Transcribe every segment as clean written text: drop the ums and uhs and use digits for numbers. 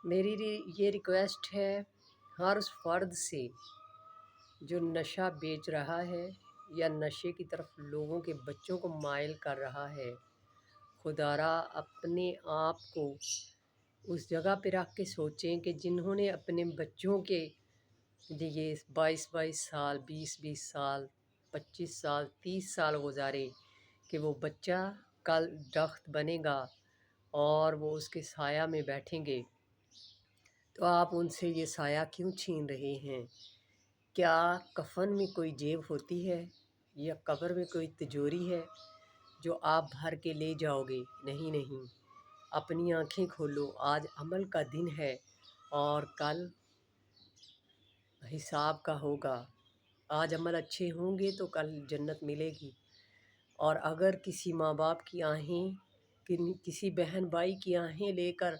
میری یہ ریکویسٹ ہے ہر اس فرد سے جو نشہ بیچ رہا ہے یا نشے کی طرف لوگوں کے بچوں کو مائل کر رہا ہے، خدا را اپنے آپ کو اس جگہ پہ رکھ کے سوچیں کہ جنہوں نے اپنے بچوں کے لیے 22 سال 20 سال 25 سال 30 سال گزارے کہ وہ بچہ کل درخت بنے گا اور وہ اس کے سایہ میں بیٹھیں گے، تو آپ ان سے یہ سایہ کیوں چھین رہے ہیں؟ کیا کفن میں کوئی جیب ہوتی ہے یا قبر میں کوئی تجوری ہے جو آپ بھر کے لے جاؤ گے؟ نہیں نہیں، اپنی آنکھیں کھولو، آج عمل کا دن ہے اور کل حساب کا ہوگا۔ آج عمل اچھے ہوں گے تو کل جنت ملے گی، اور اگر کسی ماں باپ کی آہیں، کسی بہن بھائی کی آہیں لے کر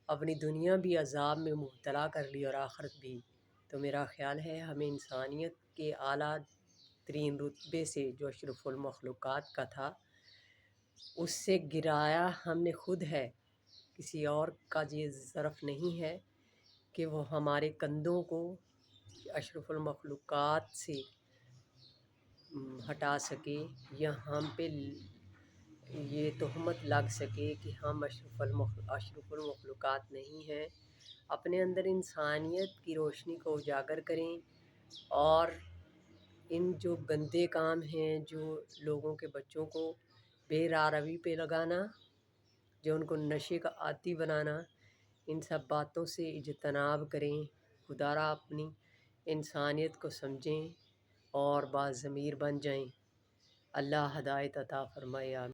اپنی دنیا بھی عذاب میں مبتلا کر لی اور آخرت بھی، تو میرا خیال ہے ہمیں انسانیت کے اعلیٰ ترین رتبے سے جو اشرف المخلوقات کا تھا اس سے گرایا ہم نے خود ہے، کسی اور کا یہ ظرف نہیں ہے کہ وہ ہمارے کندھوں کو اشرف المخلوقات سے ہٹا سکے یا ہم پہ یہ تہمت لگ سکے کہ ہم اشرف المخلوقات نہیں ہیں۔ اپنے اندر انسانیت کی روشنی کو اجاگر کریں، اور ان جو گندے کام ہیں، جو لوگوں کے بچوں کو بے راہ روی پہ لگانا، جو ان کو نشے کا عادی بنانا، ان سب باتوں سے اجتناب کریں۔ خدا را اپنی انسانیت کو سمجھیں اور باضمیر بن جائیں۔ اللہ ہدایت عطا فرمائے۔ آمین۔